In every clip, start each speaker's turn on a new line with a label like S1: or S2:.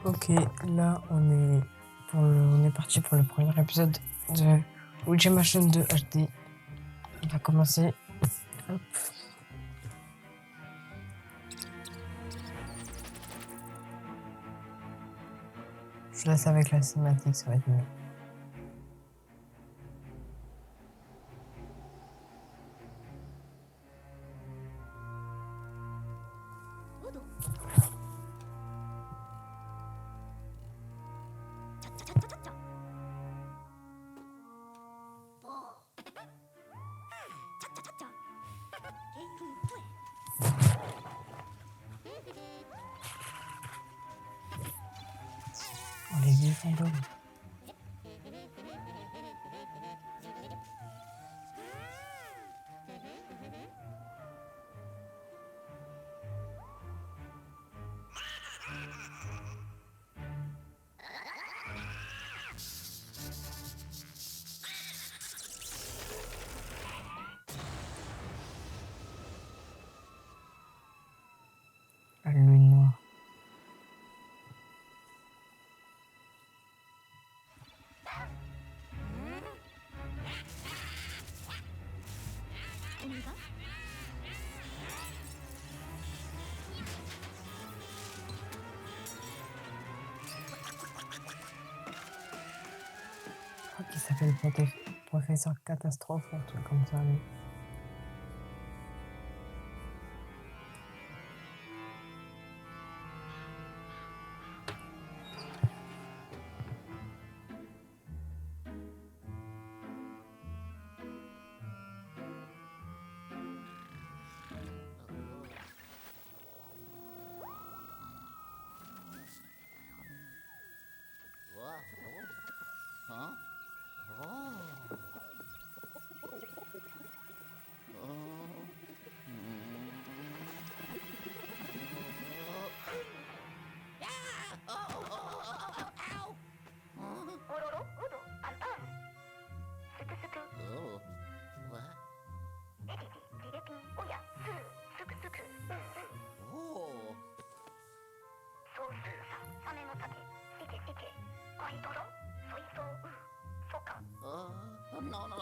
S1: Ok, là on est parti pour le premier épisode de Luigi Mansion 2 HD. On va commencer. Hop. Je laisse avec la cinématique, ça va être mieux. Oh, les vieux fantômes. La lune noire. Je crois qu'il s'appelle Professeur Catastrophe ou un truc comme ça. Lui.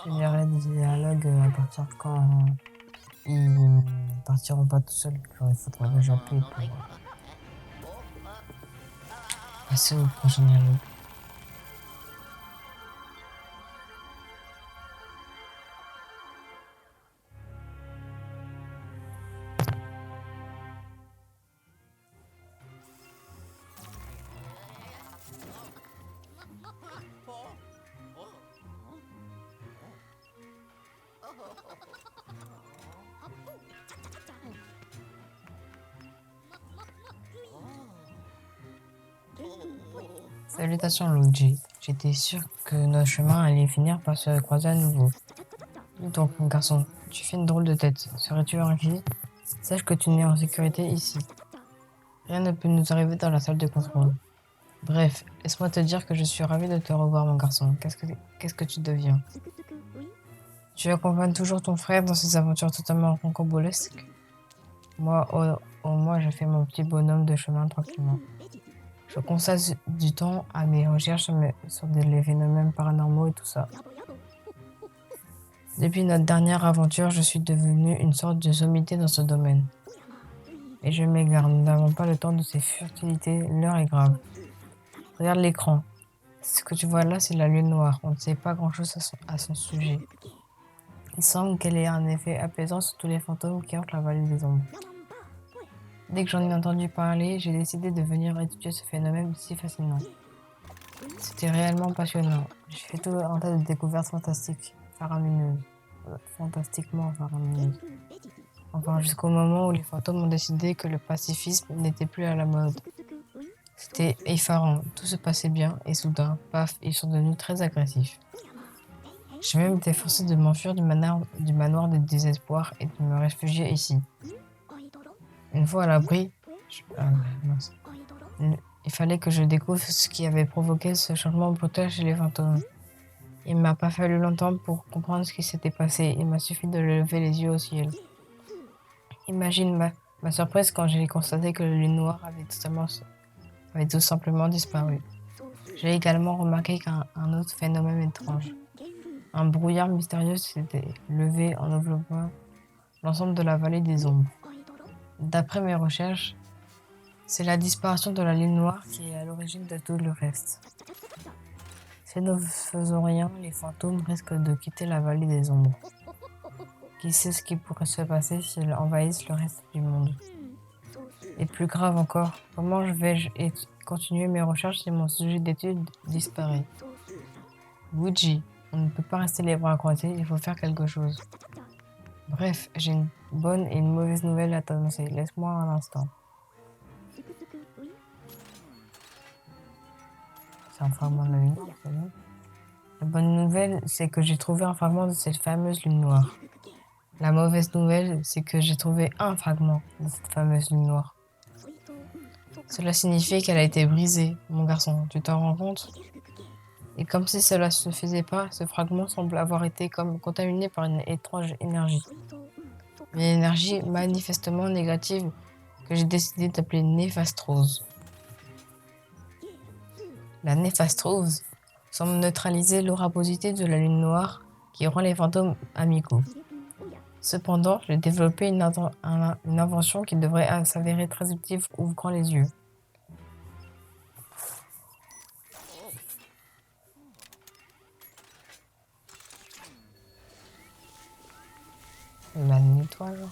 S1: Je lirai des dialogues à partir quand ils partiront pas tout seuls. Genre, il faudra que j'appuie pour passer au prochain dialogue. Salutations Luigi, j'étais sûr que notre chemin allait finir par se croiser à nouveau. Dis donc, mon garçon, tu fais une drôle de tête. Serais-tu inquiet? Sache que tu n'es en sécurité ici. Rien ne peut nous arriver dans la salle de contrôle. Bref, laisse-moi te dire que je suis ravi de te revoir, mon garçon. Qu'est-ce que tu deviens? Tu accompagnes toujours ton frère dans ses aventures totalement rocambolesques? Moi, au moins, je fais mon petit bonhomme de chemin tranquillement. Je consacre du temps à mes recherches sur les phénomènes paranormaux et tout ça. Depuis notre dernière aventure, je suis devenu une sorte de sommité dans ce domaine. Et je m'égare, nous n'avons pas le temps de ces futilités, l'heure est grave. Regarde l'écran. Ce que tu vois là, c'est la lune noire. On ne sait pas grand-chose à son sujet. Il semble qu'elle ait un effet apaisant sur tous les fantômes qui hantent la vallée des ombres. Dès que j'en ai entendu parler, j'ai décidé de venir étudier ce phénomène si fascinant. C'était réellement passionnant. J'ai fait tout un tas de découvertes fantastiques, faramineuses. Fantastiquement faramineuses. Enfin, jusqu'au moment où les fantômes ont décidé que le pacifisme n'était plus à la mode. C'était effarant, tout se passait bien, et soudain, paf, ils sont devenus très agressifs. J'ai même été forcé de m'enfuir du manoir de désespoir et de me réfugier ici. Une fois à l'abri, mince. Il fallait que je découvre ce qui avait provoqué ce changement brutal chez les fantômes. Il m'a pas fallu longtemps pour comprendre ce qui s'était passé. Il m'a suffi de lever les yeux au ciel. Imagine ma surprise quand j'ai constaté que la lune noire avait totalement avait tout simplement disparu. J'ai également remarqué qu'un autre phénomène étrange. Un brouillard mystérieux s'était levé en enveloppant l'ensemble de la vallée des ombres. D'après mes recherches, c'est la disparition de la lune noire qui est à l'origine de tout le reste. Si nous ne faisons rien, les fantômes risquent de quitter la vallée des ombres. Qui sait ce qui pourrait se passer s'ils envahissent le reste du monde? Et plus grave encore, comment vais-je continuer mes recherches si mon sujet d'étude disparaît? Wuji, on ne peut pas rester les bras croisés, il faut faire quelque chose. Bref, j'ai une bonne et une mauvaise nouvelle à t'annoncer. Laisse-moi un instant. C'est un fragment de la lune, c'est bon. La bonne nouvelle, c'est que j'ai trouvé un fragment de cette fameuse lune noire. La mauvaise nouvelle, c'est que j'ai trouvé un fragment de cette fameuse lune noire. Cela signifie qu'elle a été brisée, mon garçon, tu t'en rends compte? Et comme si cela ne se faisait pas, ce fragment semble avoir été comme contaminé par une étrange énergie. Une énergie manifestement négative que j'ai décidé d'appeler néfastrose. La néfastrose semble neutraliser l'aura positive de la lune noire qui rend les fantômes amicaux. Cependant, j'ai développé une invention qui devrait s'avérer très utile ouvrant les yeux. La nettoie, genre.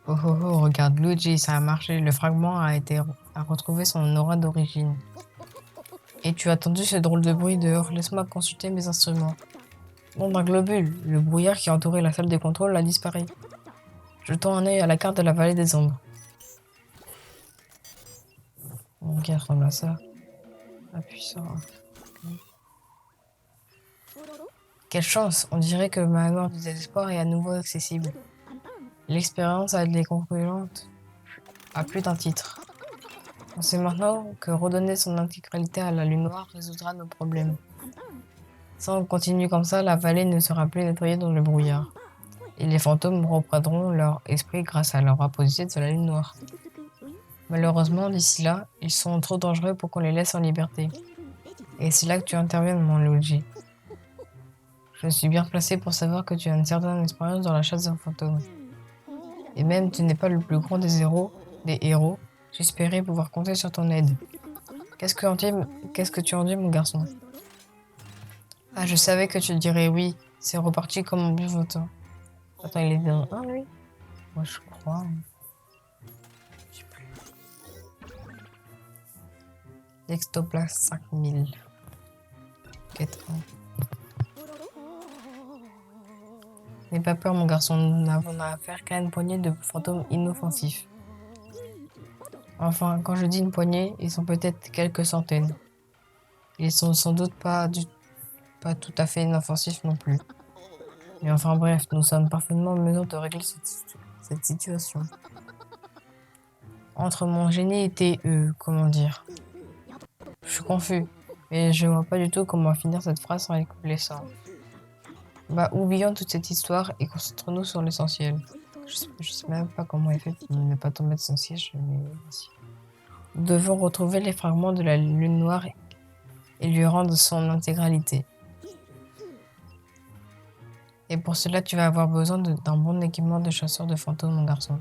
S1: Oh oh oh, regarde Luigi, ça a marché. Le fragment a retrouvé son aura d'origine. Et tu as entendu ce drôle de bruit dehors. Laisse-moi consulter mes instruments. Nom d'un globule, le brouillard qui entourait la salle de contrôle a disparu. Jetons un œil à la carte de la vallée des ombres. Ok, elle ressemble à ça. Appuie sur. Ok. Quelle chance, on dirait que ma manoir du désespoir est à nouveau accessible. L'expérience a été concluante à plus d'un titre. On sait maintenant que redonner son intégralité à la lune noire résoudra nos problèmes. Si on continue comme ça, la vallée ne sera plus nettoyée dans le brouillard. Et les fantômes reprendront leur esprit grâce à leur positive de la lune noire. Malheureusement, d'ici là, ils sont trop dangereux pour qu'on les laisse en liberté. Et c'est là que tu interviens, mon Luigi. Je suis bien placé pour savoir que tu as une certaine expérience dans la chasse aux fantômes. Et même tu n'es pas le plus grand des héros, j'espérais pouvoir compter sur ton aide. Qu'est-ce que tu en dis, mon garçon? Ah, je savais que tu dirais oui. C'est reparti comme un bon votant. Attends, il est dans 1, lui? Moi, je crois. Je sais plus. L'extoplasme 5000. Quête 1. N'aie pas peur, mon garçon. Nous n'avons affaire qu'à une poignée de fantômes inoffensifs. Enfin, quand je dis une poignée, ils sont peut-être quelques centaines. Ils sont sans doute pas tout à fait inoffensifs non plus. Mais enfin bref, nous sommes parfaitement en mesure de régler cette situation. Entre mon génie et comment dire? Je suis confus, mais je vois pas du tout comment finir cette phrase sans écouler ça. Bah, oublions toute cette histoire et concentrons-nous sur l'essentiel. Je sais même pas comment il fait pour ne pas tomber de son siège, mais vas-y. Nous devons retrouver les fragments de la lune noire et lui rendre son intégralité. Et pour cela, tu vas avoir besoin d'un bon équipement de chasseur de fantômes, mon garçon.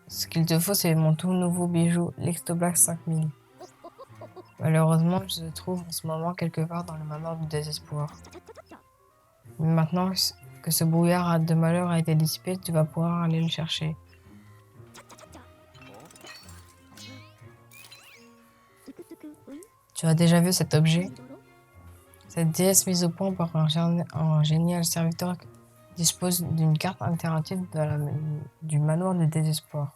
S1: Ce qu'il te faut, c'est mon tout nouveau bijou, l'Extoblack 5000. Malheureusement, je le trouve en ce moment quelque part dans le manoir du désespoir. Mais maintenant que ce brouillard de malheur a été dissipé, tu vas pouvoir aller le chercher. Tu as déjà vu cet objet? Cette déesse mise au point par un génial serviteur dispose d'une carte interactive du manoir du désespoir.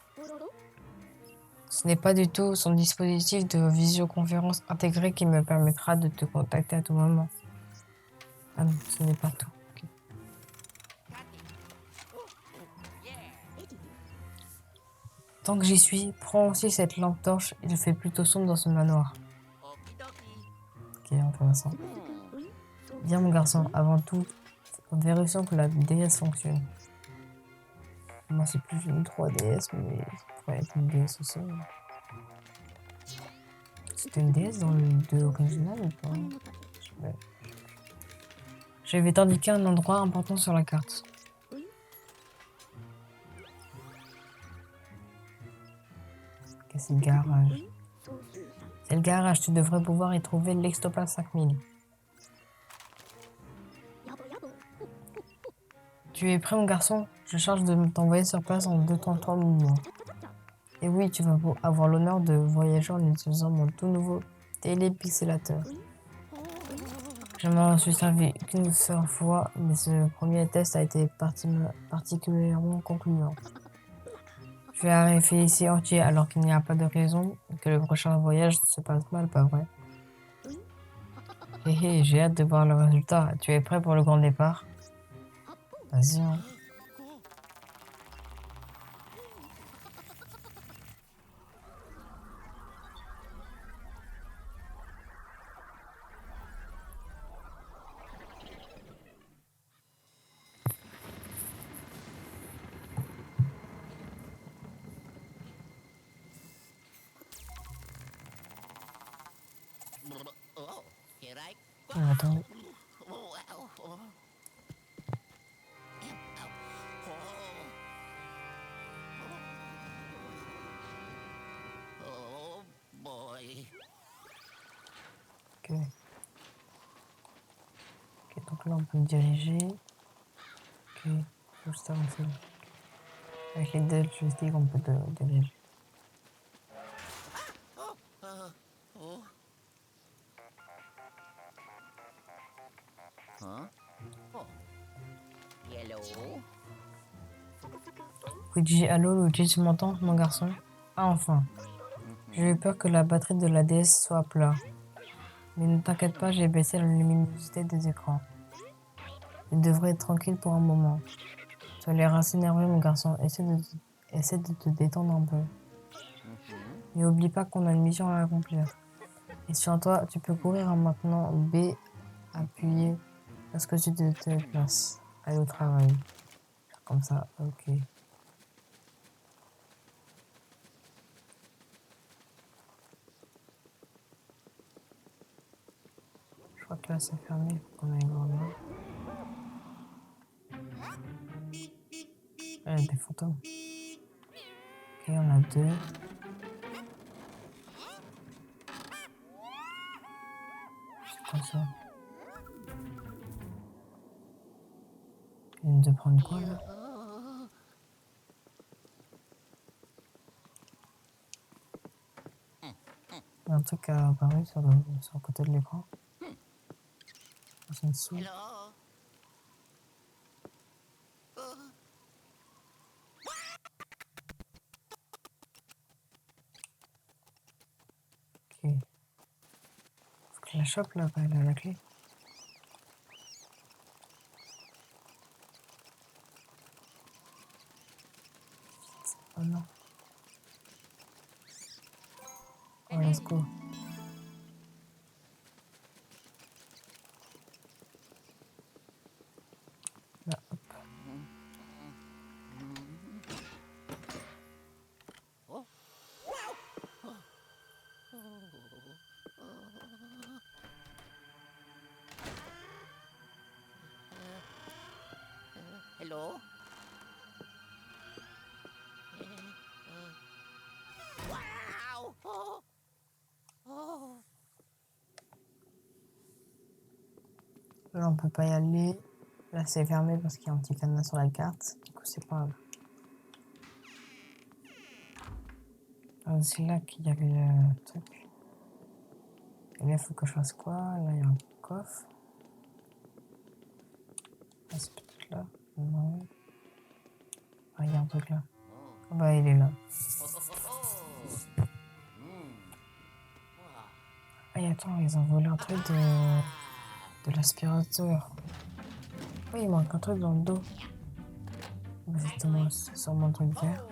S1: Ce n'est pas du tout son dispositif de visioconférence intégré qui me permettra de te contacter à tout moment. Ah non, ce n'est pas tout. Okay. Tant que j'y suis, prends aussi cette lampe torche. Il fait plutôt sombre dans ce manoir. Ok, intéressant. Bien mon garçon, avant tout, vérifions que la déesse fonctionne. Moi c'est plus une 3DS, mais ça pourrait être une DS aussi. C'était une DS dans le 2 original ou pas? Ouais. Je vais t'indiquer un endroit important sur la carte. Ok, c'est le garage. C'est le garage, tu devrais pouvoir y trouver l'Extopal 5000. Tu es prêt mon garçon? Je charge de t'envoyer sur place en 2 temps mouvements. Et oui, tu vas avoir l'honneur de voyager en utilisant mon tout nouveau télépixelateur. Je m'en suis servi qu'une seule fois, mais ce premier test a été particulièrement concluant. Je vais arriver ici entier alors qu'il n'y a pas de raison que le prochain voyage se passe mal, pas vrai? Hé hé, j'ai hâte de voir le résultat. Tu es prêt pour le grand départ? Vas-y, hein. Attends. Ok. Ok, donc là on peut diriger. Ok, juste avancer. Avec les deux joysticks on peut diriger. Luigi, allô Luigi, tu m'entends, mon garçon? Ah, enfin. J'ai eu peur que la batterie de la DS soit à plat. Mais ne t'inquiète pas, j'ai baissé la luminosité des écrans. Tu devrais être tranquille pour un moment. Tu as l'air assez nerveux, mon garçon. Essaie de te détendre un peu. Et oublie pas qu'on a une mission à accomplir. Et sur toi, tu peux courir en maintenant B, appuyer lorsque tu te déplaces. Aller au travail. Comme ça, ok. Je crois que là c'est fermé, faut qu'on aille voir là. Ah, il y a des fantômes. Ok, on a deux. C'est quoi ça? Il vient de prendre quoi là? Il y a un truc qui a apparu sur le côté de l'écran. C'est en dessous. Ok. Faut que je la chope là, elle a la clé. Oh non. Oh, let's go. Là, hop.
S2: Hello? Wow! Oh! Oh!
S1: Là, on peut pas y aller. Là, c'est fermé parce qu'il y a un petit cadenas sur la carte. Du coup, c'est pas grave. Ah, c'est là qu'il y avait le truc. Et là, il faut que je fasse quoi? Là, il y a un coffre. Ah, c'est peut-être là. Non. Ah, il y a un truc là. Ah bah, il est là. Ah, et attends, ils ont volé un truc de l'aspirateur. Oui, il manque un truc dans le dos. Justement, c'est sûrement un truc vert.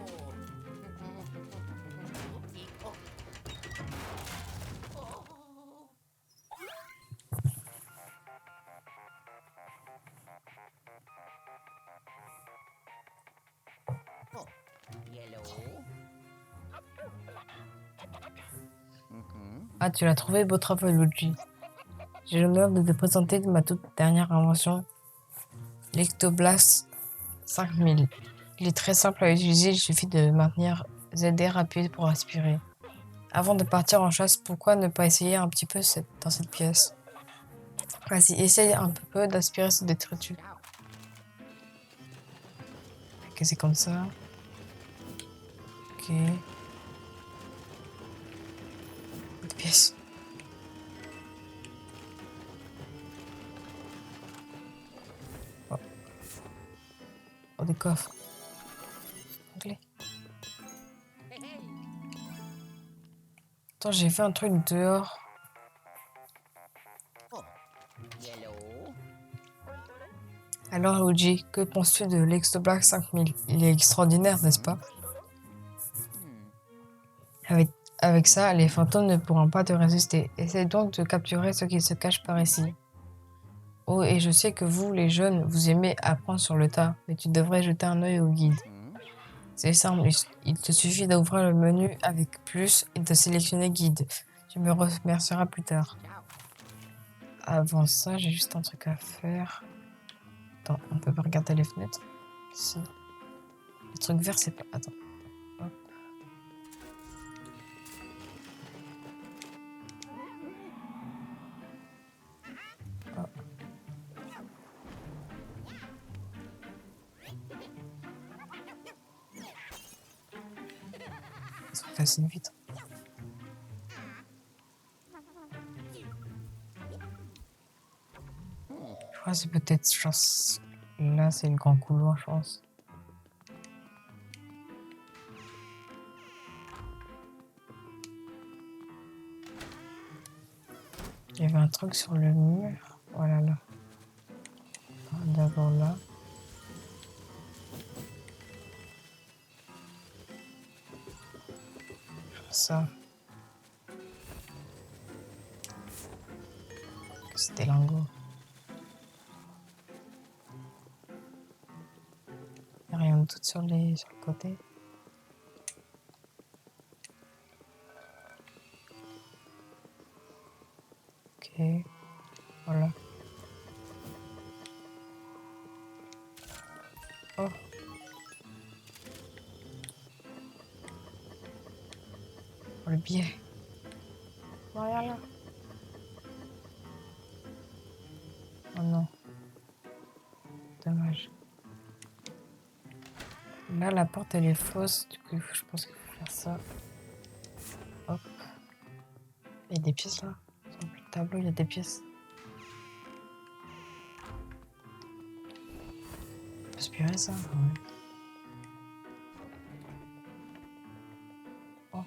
S1: Ah, tu l'as trouvé, beau travail, Luigi. J'ai l'honneur de te présenter ma toute dernière invention, l'Ectoblast 5000. Il est très simple à utiliser, il suffit de maintenir ZR appuyé pour aspirer. Avant de partir en chasse, pourquoi ne pas essayer un petit peu dans cette pièce? Vas-y, essaye un peu d'aspirer ce détritus. Ok, c'est comme ça. Ok. Des pièces. Oh, oh des coffres. Clé. Attends, j'ai fait un truc dehors.
S2: Oh, yellow.
S1: Alors, Luigi, que penses-tu de l'Exoblack 5000? Il est extraordinaire, n'est-ce pas? Avec, avec ça, les fantômes ne pourront pas te résister. Essaie donc de capturer ce qui se cache par ici. Oh, et je sais que vous, les jeunes, vous aimez apprendre sur le tas, mais tu devrais jeter un œil au guide. C'est simple, il te suffit d'ouvrir le menu avec plus et de sélectionner guide. Tu me remercieras plus tard. Avant ça, j'ai juste un truc à faire. Attends, on peut pas regarder les fenêtres? Si. Le truc vert, c'est pas... Attends. Hop. Hop. Ça se casse une vitre. Je crois que c'est peut-être... Genre, là, c'est le grand couloir, je pense. Il y avait un truc sur le mur. Voilà, là. D'abord là. Ça. C'était lingot. Il n'y a rien de tout sur le côté. Ok. Voilà. Oh. Oh, le biais. Oh, regarde là. Oh non. Dommage. Là, la porte, elle est fausse. Du coup, je pense qu'il faut faire ça. Hop. Il y a des pièces là. Sur le tableau, il y a des pièces. On peut aspirer ça? Ouais. Oh.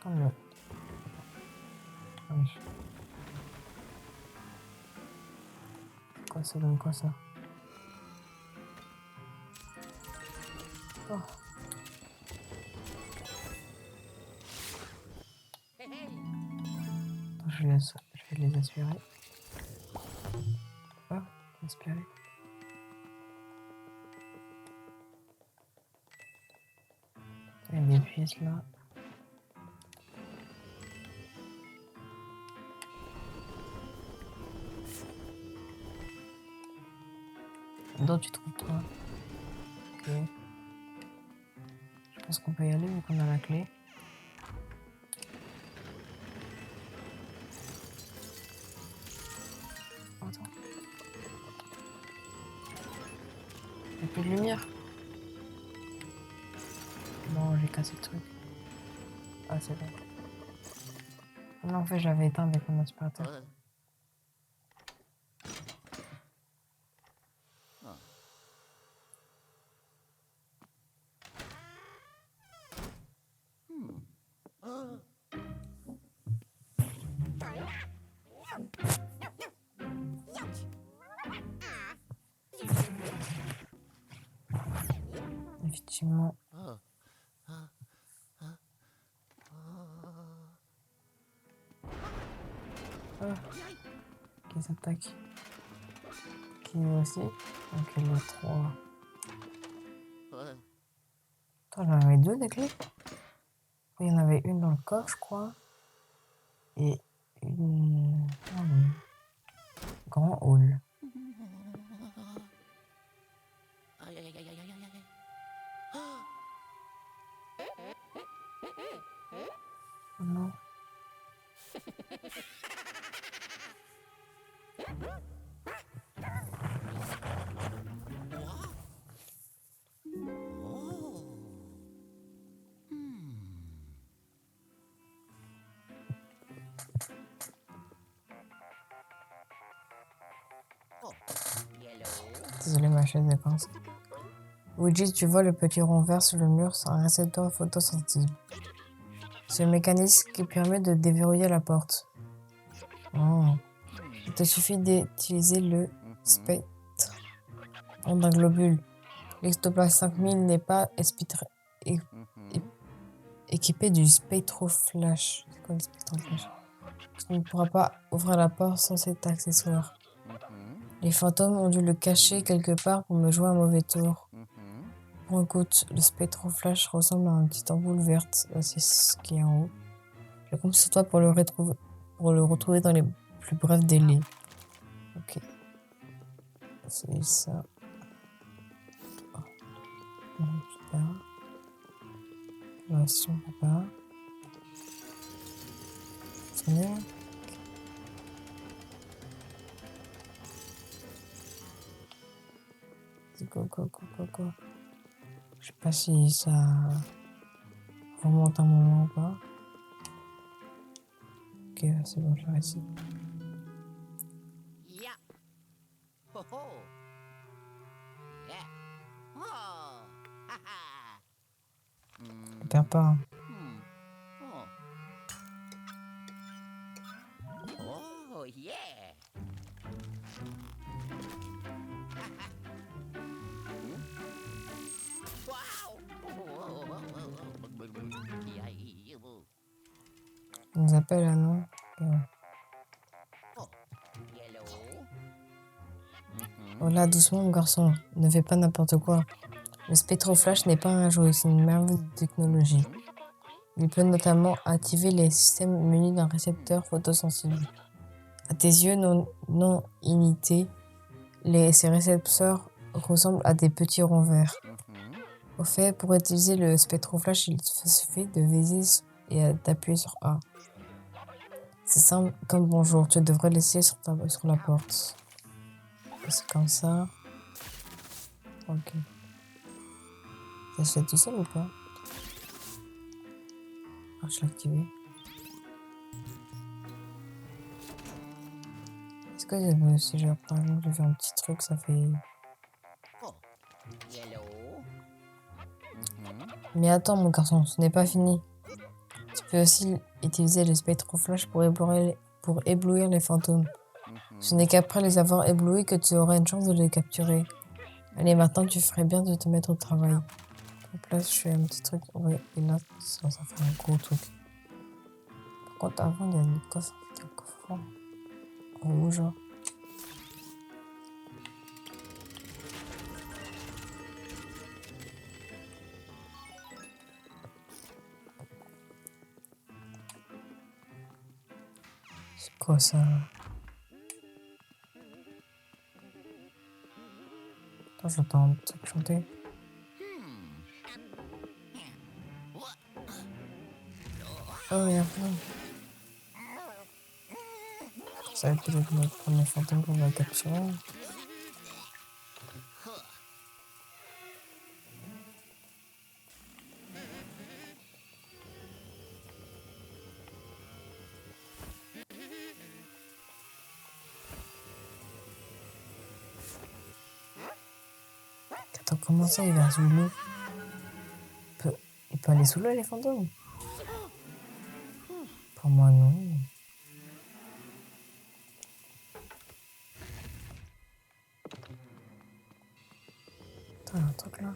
S1: Oh non. Ah oui. Quoi, ça donne quoi ça? Oh. Attends, je vais les aspirer. Oh, aspirer. Il y a des pièces là. D'autres, tu trouves pas? Ok. Je pense qu'on peut y aller vu qu'on a la clé. Attends. Il n'y a plus de lumière. Bon, j'ai cassé le truc. Ah, c'est bon. Non, en fait, j'avais éteint avec mon aspirateur. Effectivement. Oh, qu'ils attaquent. qui aussi. Ok, les 3. Attends, j'en avais 2 des clés. Il y en avait une dans le coffre, je crois. Et une dans le grand hall.
S2: Aïe, aïe, aïe, aïe, aïe, aïe, aïe.
S1: Oh non.
S2: Oh, yellow.
S1: Désolé, ma chaise est coincée. Luigi, tu vois le petit rond vert sur le mur, c'est un récepteur photosensible. C'est le mécanisme qui permet de déverrouiller la porte. Oh. Il te suffit d'utiliser le spectre d'un globule. L'Extoplasm 5000 n'est pas équipé du spectroflash. C'est quoi le spectroflash? Tu ne pourras pas ouvrir la porte sans cet accessoire. Les fantômes ont dû le cacher quelque part pour me jouer un mauvais tour. Bon, écoute, le spectroflash ressemble à une petite ampoule verte. C'est ce qui est en haut. Je compte sur toi pour le retrouver dans les plus brefs délais. Ok. C'est ça. Oh. Super. Là aussi, on peut pas. C'est mieux. Go. Je sais pas si ça remonte un moment ou pas. Ok, c'est bon, j'ai réussi.
S2: Yeah. Ho ho. Yeah. Oh. Ha ha.
S1: Perds pas. Hein.
S2: Oh. Oh yeah. Wow.
S1: On nous appelle là, non?
S2: Oh. Yellow.
S1: Oh là, doucement, mon garçon. Ne fais pas n'importe quoi. Le spectroflash n'est pas un jouet, c'est une merveille de technologie. Il peut notamment activer les systèmes munis d'un récepteur photosensible. À tes yeux non imités, ces récepteurs ressemblent à des petits ronds verts. Au fait, pour utiliser le spectroflash, il suffit de viser et d'appuyer sur A. C'est simple comme bonjour, tu devrais laisser sur la porte. C'est comme ça. Ok. Ça se fait tout seul ou pas? Ah, je l'ai activé. Est-ce que si je, par exemple, je fais un petit truc, ça fait...
S2: Oh. Yellow.
S1: Mais attends, mon garçon, ce n'est pas fini. Tu peux aussi utiliser le spectroflash pour éblouir les fantômes. Ce n'est qu'après les avoir éblouis que tu auras une chance de les capturer. Allez, maintenant, tu ferais bien de te mettre au travail. Donc là, je fais un petit truc. Ouais, et là, ça fait un gros truc. Par contre, avant, il y a un coffre en rouge. C'est quoi ça? Attends, j'entends un truc chanter. Oh, il y a plein. Ça va être peut-être notre premier fantôme qu'on va capturer. Attends, comment ça, il va sous l'eau? Il peut aller sous l'eau, les fantômes? Pour moi, non. Attends, il y a un truc là.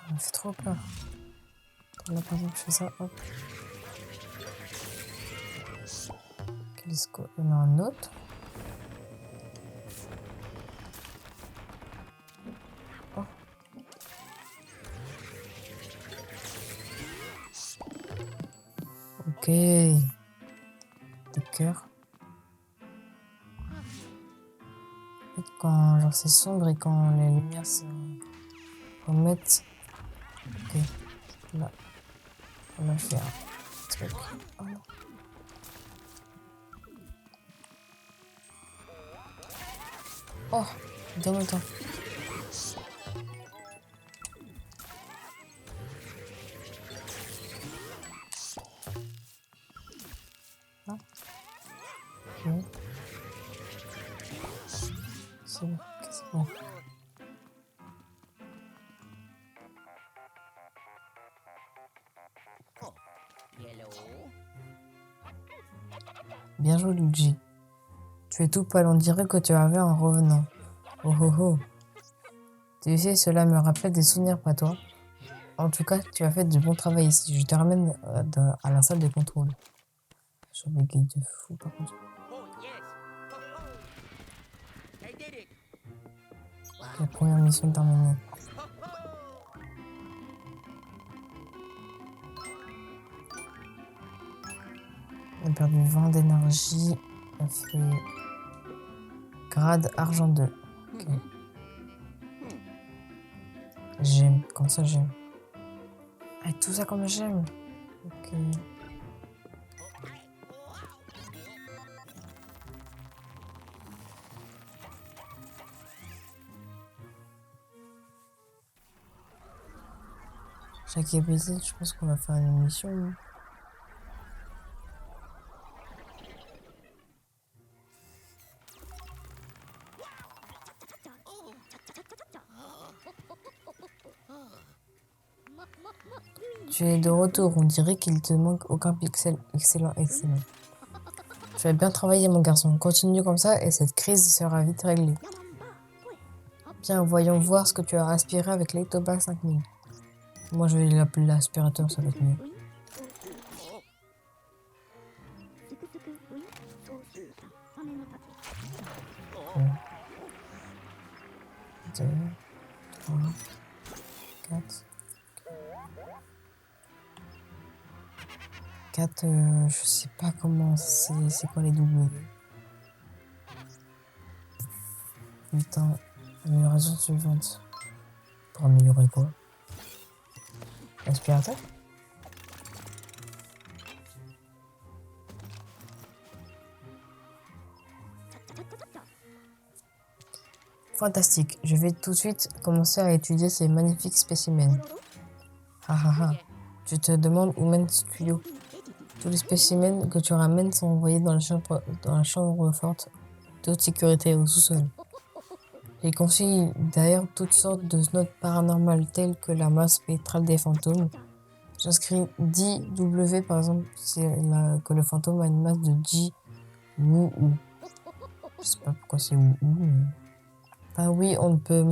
S1: Ça me fait trop peur. Quand là, par exemple, je fais ça, hop. télescope. Il y en a un autre. Oh. Ok. Des cœurs. En fait, quand genre c'est sombre et quand les lumières se remettent. Ok. Là, on a fait un truc. Oh non. Oh, donne-moi. Ah, ok. C'est bon. Ok, c'est bon.
S2: Yellow.
S1: Bien joué, Luigi. Tu es tout pâle, on dirait que tu avais en revenant. Oh oh oh. Tu sais, cela me rappelle des souvenirs, pas toi. En tout cas, tu as fait du bon travail ici. Je te ramène à la salle de contrôle. Sur les gays de fou, par contre.
S2: Oh, yes. Ho, ho. I did it.
S1: La première mission terminée.
S2: Ho, ho.
S1: On a perdu 20 d'énergie. On a fait grade argent 2. Ok. J'aime. Comme ça, j'aime. Ah, tout ça comme j'aime. Ok. Chaque épisode, je pense qu'on va faire une mission. Tu es de retour, on dirait qu'il te manque aucun pixel. Excellent, excellent. Tu as bien travaillé, mon garçon. Continue comme ça et cette crise sera vite réglée. Bien, voyons voir ce que tu as aspiré avec l'Ectobac 5000. Moi, je vais l'appeler l'aspirateur, ça va être mieux. Un, 2, 3, 4. 4, je sais pas comment c'est quoi les W. Putain, amélioration suivante. Pour améliorer quoi? L'aspirateur? Fantastique. Je vais tout de suite commencer à étudier ces magnifiques spécimens. Ah ah ah. Je te demande où mène ce tuyau. Tous les spécimens que tu ramènes sont envoyés dans la chambre forte de haute sécurité au sous-sol. Il conseille d'ailleurs toutes sortes de notes paranormales telles que la masse spectrale des fantômes. J'inscris 10W par exemple, que le fantôme a une masse de 10 ou. Je sais pas pourquoi c'est ou, mais. Ah oui, on peut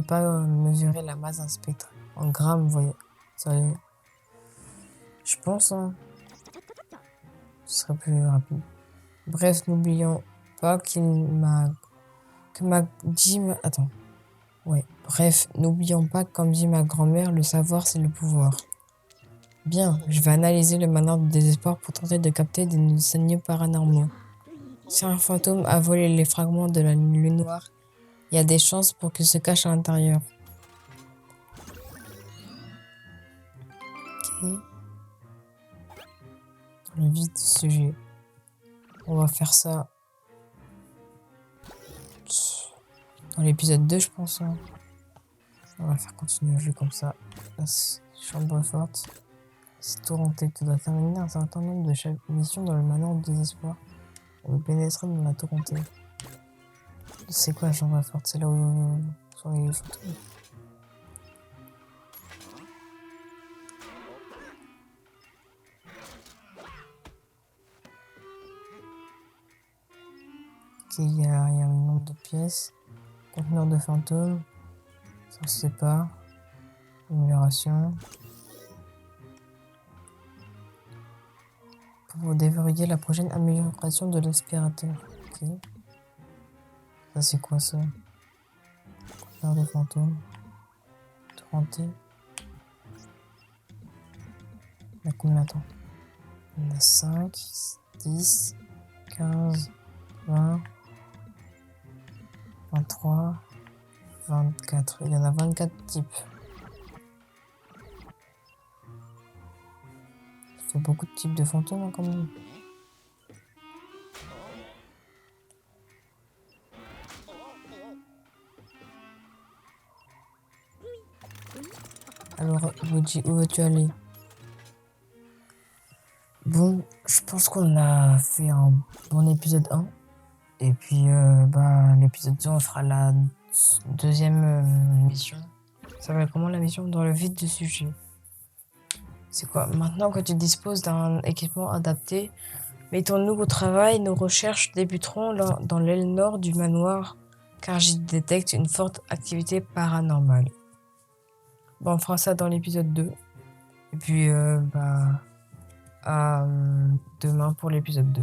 S1: pas mesurer la masse d'un spectre en grammes, vous voyez. Ça, je pense, hein, ce serait plus rapide. Bref, n'oublions pas Attends. Ouais. Bref, n'oublions pas que, comme dit ma grand-mère, le savoir, c'est le pouvoir. Bien, je vais analyser le manoir de désespoir pour tenter de capter des signaux paranormaux. Si un fantôme a volé les fragments de la lune noire, il y a des chances pour qu'il se cache à l'intérieur. Ok. Dans le vif du sujet. On va faire ça dans l'épisode 2, je pense. Hein. On va faire continuer le jeu comme ça. La chambre forte. C'est tourmenté. Tu dois terminer un certain nombre de missions dans le manoir du désespoir. On va pénétrer dans la tourmentée. C'est quoi la chambre forte? C'est là où sont les fantômes. Ok, il y a un nombre de pièces. Conteneur de fantômes. Ça se sépare. Amélioration. Pour déverrouiller la prochaine amélioration de l'aspirateur. Ok. Ça, c'est quoi ça? Faire de fantômes. 30. Il y a combien de temps? Il y en a 5, 10, 15, 20, 23, 24. Il y en a 24 types. Ça fait beaucoup de types de fantômes hein, quand même. Alors, Woody, où veux-tu aller? Bon, je pense qu'on a fait un bon épisode 1. Et puis, l'épisode 2, on fera la deuxième mission. Ça s'appelle comment la mission? Dans le vide du sujet. C'est quoi? Maintenant que tu disposes d'un équipement adapté, mettons-nous au travail. Nos recherches débuteront dans l'aile nord du manoir, car j'y détecte une forte activité paranormale. Bon, on fera ça dans l'épisode 2. Et puis, à demain pour l'épisode 2.